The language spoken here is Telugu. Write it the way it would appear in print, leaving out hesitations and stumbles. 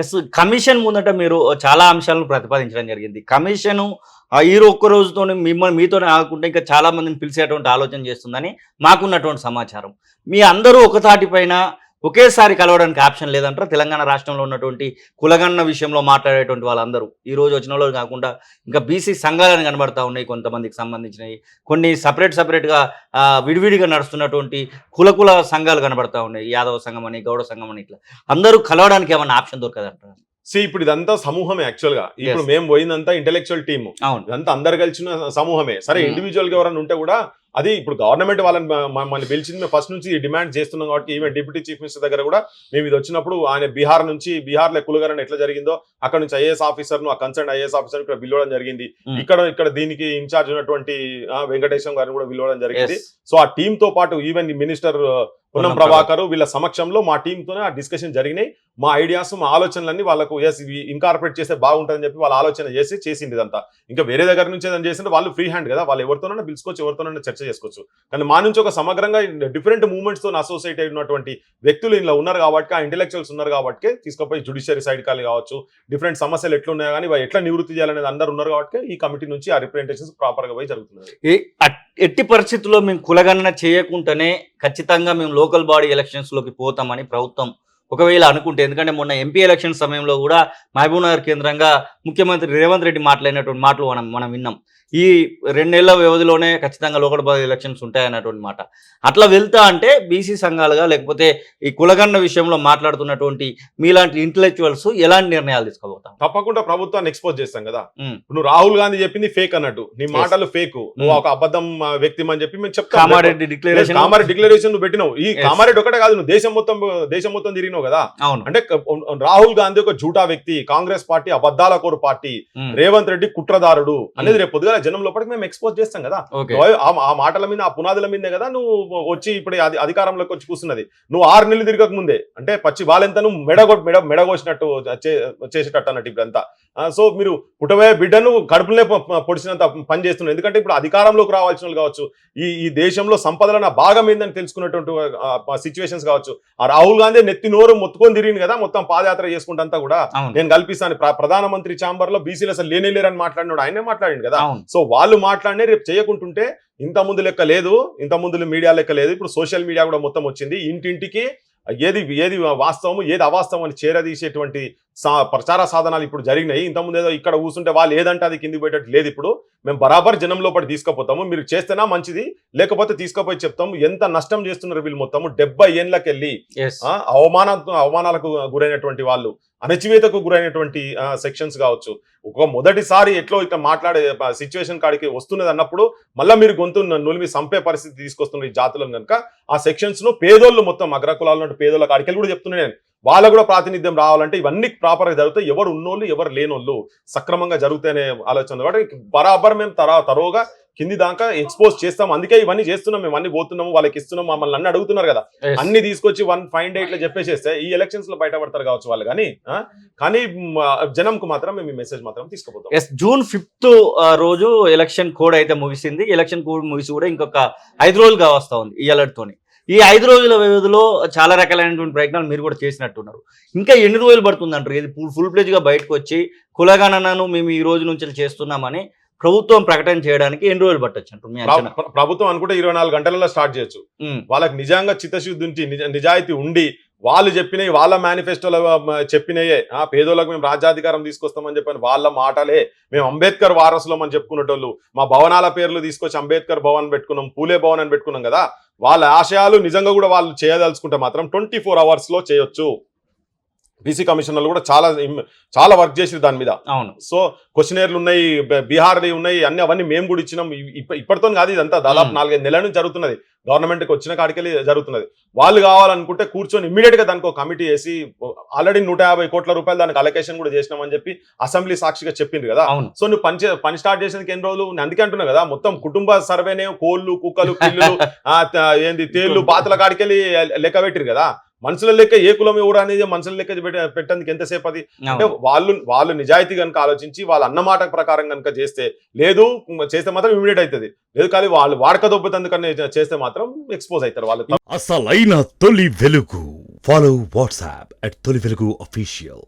ఎస్. కమిషన్ ముందట మీరు చాలా అంశాలను ప్రతిపాదించడం జరిగింది. కమిషను ఈ ఒక్క రోజుతోనే మీతోనే ఆగకుండా ఇంకా చాలా మందిని పిలిచేటువంటి ఆలోచన చేస్తుందని మాకున్నటువంటి సమాచారం. మీ అందరూ ఒక తాటిపైన ఒకేసారి కలవడానికి ఆప్షన్ లేదంటారా? తెలంగాణ రాష్ట్రంలో ఉన్నటువంటి కులగన్న విషయంలో మాట్లాడేటువంటి వాళ్ళందరూ ఈరోజు వచ్చిన వాళ్ళు కాకుండా ఇంకా బీసీ సంఘాలను కనబడతా ఉన్నాయి, కొంతమందికి సంబంధించినవి కొన్ని సపరేట్గా విడివిడిగా నడుస్తున్నటువంటి కుల సంఘాలు కనబడతా ఉన్నాయి. యాదవ సంఘం అని, గౌడ సంఘం అని, ఇట్లా అందరూ కలవడానికి ఏమన్నా ఆప్షన్ దొరకదంటారా? ఇప్పుడు ఇదంతా సమూహమే. యాక్చువల్ గా ఇప్పుడు మేము పోయిందంతా ఇంటెలెక్చువల్ టీమ్, ఇదంతా అందరు కలిసిన సమూహమే. సరే ఇండివిజువల్ గా ఎవరైనా ఉంటే కూడా అది ఇప్పుడు గవర్నమెంట్ వాళ్ళని మన పిలిచింది, మేము ఫస్ట్ నుంచి డిమాండ్ చేస్తున్నాం కాబట్టి ఈవెన్ డిప్యూటీ చీఫ్ మినిస్టర్ దగ్గర కూడా మేము ఇది వచ్చినప్పుడు ఆయన బీహార్లో కులగరణ ఎట్లా జరిగిందో అక్కడ నుంచి ఐఏఎస్ ఆఫీసర్ ను, ఆ కన్సర్న్ ఐఏఎస్ ఆఫీసర్ ఇక్కడ పిలవడం జరిగింది. ఇక్కడ దీనికి ఇన్ఛార్జ్ ఉన్నటువంటి వెంకటేశం గారిని కూడా పిలవడం జరిగింది. సో ఆ టీమ్ తో పాటు ఈవెన్ మినిస్టర్ పొన్నం ప్రభాకర్ వీళ్ళ సమక్షంలో మా టీమ్ తోనే ఆ డిస్కషన్ జరిగినాయి. మా ఐడియాస్, మా ఆలోచనలన్నీ వాళ్ళకు ఇవి ఇన్కార్పొరేట్ చేస్తే బాగుంటుందని చెప్పి వాళ్ళ ఆలోచన చేసింది. ఇదంతా ఇంకా వేరే దగ్గర నుంచి ఏదైనా చేసింటే వాళ్ళు ఫ్రీ హ్యాండ్ కదా, వాళ్ళు ఎవరితోనైనా పిలుచుకోవచ్చు, ఎవరితోనైనా చర్చ చేసుకోవచ్చు. కానీ మా నుంచి ఒక సమగ్రంగా డిఫరెంట్ మూవ్మెంట్స్ తో అసోసియేట్ అయినటువంటి వ్యక్తులు ఇలా ఉన్నారు కాబట్టి, ఆ ఇంటెలెక్చువల్స్ ఉన్నారు కాబట్టి తీసుకుపోయి జ్యుడిషియరీ సైడ్ కాలి కావచ్చు, డిఫరెంట్ సమస్యలు ఎట్లున్నాయో కానీ ఎట్లా నివృత్తి చేయాలనేది అందరు ఉన్నారు కాబట్టి ఈ కమిటీ నుంచి ఆ రిప్రజెంటేషన్స్ ప్రాపర్ గా పోయి జరుగుతుంది. ఎట్టి పరిస్థితుల్లో మేము కులగణన చేయకుండానే ఖచ్చితంగా మేము లోకల్ బాడీ ఎలక్షన్స్ లోకి పోతామని ప్రభుత్వం ఒకవేళ అనుకుంటే, ఎందుకంటే మొన్న ఎంపీ ఎలక్షన్ సమయంలో కూడా మహబూబ్నగర్ కేంద్రంగా ముఖ్యమంత్రి రేవంత్ రెడ్డి మాట్లాడినటువంటి మాటలు మనం విన్నాం. ఈ 2 నెలల వ్యవధిలోనే ఖచ్చితంగా లోకల్ బాడీ ఎలక్షన్స్ ఉంటాయన్నటువంటి మాట. అట్లా వెళ్తా అంటే బీసీ సంఘాలుగా లేకపోతే ఈ కులగన్న విషయంలో మాట్లాడుతున్నటువంటి మీలాంటి ఇంటెలెక్చువల్స్ ఎలాంటి నిర్ణయాలు తీసుకోబోతాం? తప్పకుండా ప్రభుత్వాన్ని ఎక్స్పోజ్ చేస్తాం కదా. నువ్వు రాహుల్ గాంధీ చెప్పింది ఫేక్ అన్నట్టు, నీ మాటలు ఫేక్, నువ్వు ఒక అబద్ధం వ్యక్తి అని చెప్పి మేము చెప్తాం. కామారెడ్డి డిక్లరేషన్ నువ్వు పెట్టినావు. ఈ కామారెడ్డి ఒకటే కాదు, నువ్వు దేశం మొత్తం తిరిగినావు కదా. అంటే రాహుల్ గాంధీ ఒక జూటా వ్యక్తి, కాంగ్రెస్ పార్టీ అబద్ధాల కోరు పార్టీ, రేవంత్ రెడ్డి కుట్రదారుడు అనేది రేపు పొద్దుగా జనం లోపలికి మేము ఎక్స్పోజ్ చేస్తాం కదా. ఆ మాటల మీద, ఆ పునాదుల మీదే కదా నువ్వు వచ్చి ఇప్పుడు అధికారంలోకి వచ్చి కూర్చున్నది. నువ్వు 6 నెలలు తిరగక ముందే అంటే పచ్చి బాలెంత నువ్వు మెడగోసినట్టు చేసేటట్టు అన్నట్టు ఇప్పుడంతా. సో మీరు పుట్టబోయే బిడ్డను కడుపులే పొడిచినంత పని చేస్తున్నారు. ఎందుకంటే ఇప్పుడు అధికారంలోకి రావాల్సిన వాళ్ళు కావచ్చు, ఈ దేశంలో సంపదల భాగం ఏందని తెలుసుకున్నటువంటి సిచ్యువేషన్స్ కావచ్చు. ఆ రాహుల్ గాంధీ నెత్తి నోరు మొత్తుకొని తిరిగింది కదా, మొత్తం పాదయాత్ర చేసుకుంటా కూడా నేను కల్పిస్తాను. ప్రధానమంత్రి ఛాంబర్ లో బీసీలు అసలు లేరని మాట్లాడినాడు, ఆయనే మాట్లాడింది కదా. సో వాళ్ళు మాట్లాడినే రేపు చేయకుంటుంటే ఇంత ముందు లెక్క లేదు, ఇంత ముందు మీడియా లెక్క లేదు. ఇప్పుడు సోషల్ మీడియా కూడా మొత్తం వచ్చింది. ఇంటింటికి ఏది వాస్తవం ఏది అవాస్తవం అని చేరదీసేటువంటి ప్రచార సాధనాలు ఇప్పుడు జరిగినాయి. ఇంతకుముందు ఏదో ఇక్కడ కూర్చుంటే వాళ్ళు ఏదంటే అది కింది పోయేటట్టు లేదు. ఇప్పుడు మేము బరాబర్ జనం లోపలి తీసుకుపోతాము. మీరు చేస్తేనా మంచిది, లేకపోతే తీసుకుపోయి చెప్తాము. ఎంత నష్టం చేస్తున్నారు వీళ్ళు మొత్తము. 70 ఏళ్ళకి వెళ్ళి అవమానాలకు గురైనటువంటి వాళ్ళు, అణచివేతకు గురైనటువంటి సెక్షన్స్ కావచ్చు. ఒక మొదటిసారి ఎట్లో ఇట్లా మాట్లాడే సిచ్యువేషన్ కాడికి వస్తున్నది అన్నప్పుడు మళ్ళీ మీరు గొంతు నులిమి సంపే పరిస్థితి తీసుకొస్తున్న ఈ జాతులను కనుక ఆ సెక్షన్స్ ను పేదోళ్ళు మొత్తం అగ్రకులాలు పేదోళ్ళ కాడికి కూడా చెప్తున్నాను నేను, వాళ్ళకు కూడా ప్రాతినిధ్యం రావాలంటే ఇవన్నీ ప్రాపర్ గా జరుగుతాయి. ఎవరు ఉన్నోళ్ళు ఎవరు లేనోళ్ళు సక్రమంగా జరుగుతాయనే ఆలోచన కాబట్టి బరాబర్ మేము తరోగా కింది దాకా ఎక్స్పోజ్ చేస్తాం. అందుకే ఇవన్నీ చేస్తున్నాం, మేము అన్ని పోతున్నాము, వాళ్ళకి ఇస్తున్నాం. మమ్మల్ని అన్ని అడుగుతున్నారు కదా, అన్ని తీసుకొచ్చి 1 డే చెప్పేసేస్తే ఈ ఎలక్షన్స్ లో బయటపడతారు కావచ్చు వాళ్ళు. కానీ జనంకు మాత్రం మేము ఈ మెసేజ్ మాత్రం తీసుకుపోతాం. జూన్ 5th రోజు ఎలక్షన్ కోడ్ అయితే ముగిసింది. ఎలక్షన్ కోడ్ ముగిసి కూడా ఇంకొక 5 రోజులుగా వస్తా ఉంది ఈ అలర్ట్తోని. ఈ 5 రోజుల వ్యవధిలో చాలా రకాలైనటువంటి ప్రయత్నాలు మీరు కూడా చేసినట్టున్నారు. ఇంకా ఎన్ని రోజులు పడుతుంది అంటారు? ఇది ఫుల్ ప్లేజ్ గా బయటకు వచ్చి కులగణనను మేము ఈ రోజు నుంచి చేస్తున్నామని ప్రభుత్వం ప్రకటన చేయడానికి ఎన్ని రోజులు పట్టొచ్చు అంటారు? ప్రభుత్వం అనుకుంటే 24 గంటలలో స్టార్ట్ చేయొచ్చు. వాళ్ళకి నిజంగా చిత్తశుద్ధి ఉంచి నిజాయితీ ఉండి వాళ్ళు చెప్పినవి, వాళ్ళ మేనిఫెస్టోలో చెప్పినయే, పేదోళ్ళకు మేము రాజ్యాధికారం తీసుకొస్తామని చెప్పని వాళ్ళ మాటలే, మేము అంబేద్కర్ వారసులం అని చెప్పుకునేటోళ్ళు, మా భవనాల పేర్లు తీసుకొచ్చి అంబేద్కర్ భవన్ పెట్టుకున్నాం, పూలే భవన్ అని పెట్టుకున్నాం కదా. వాళ్ళ ఆశయాలు నిజంగా కూడా వాళ్ళు చేయదలుచుకుంటే మాత్రం 24 hours లో చేయొచ్చు. బీసీ కమిషనర్లు కూడా చాలా వర్క్ చేసి దాని మీద. అవును. సో క్వశ్చనర్లు ఉన్నాయి, బీహార్లు ఉన్నాయి, అవన్నీ మేము కూడా ఇచ్చినాం. ఇప్పటితో కాదు, ఇదంతా దాదాపు 4-5 నెలల నుంచి జరుగుతున్నది. గవర్నమెంట్కి వచ్చిన కాడికెళ్ళి జరుగుతున్నది. వాళ్ళు కావాలనుకుంటే కూర్చొని ఇమ్మీడియట్ గా దానికి ఒక కమిటీ వేసి ఆల్రెడీ 150 కోట్ల రూపాయలు దానికి అలొకేషన్ కూడా చేసినామని చెప్పి అసెంబ్లీ సాక్షిగా చెప్పింది కదా. సో నువ్వు పని స్టార్ట్ చేసేందుకు ఎన్ని రోజులు? నేను అందుకే అంటున్నా కదా, మొత్తం కుటుంబ సర్వేనే కోళ్ళు, కుక్కలు, పిల్లులు, తేళ్లు, బాతుల కాడికెళ్ళి లెక్క పెట్టిరు కదా. మనుషుల లెక్క ఏ కులం ఎవరు అనేది మనుషుల లెక్క పెట్టేందుకు ఎంతసేపు అది? అంటే వాళ్ళు నిజాయితీ కనుక ఆలోచించి వాళ్ళ అన్నమాట ప్రకారం కనుక చేస్తే మాత్రం ఇమీడియట్ అవుతుంది. లేదు కానీ వాళ్ళు వాడక దొబ్బతందుకని చేస్తే మాత్రం ఎక్స్పోజ్ అవుతారు వాళ్ళు. అసలైన తొలి వెలుగు. ఫాలో వాట్సాప్ @తొలి వెలుగు official.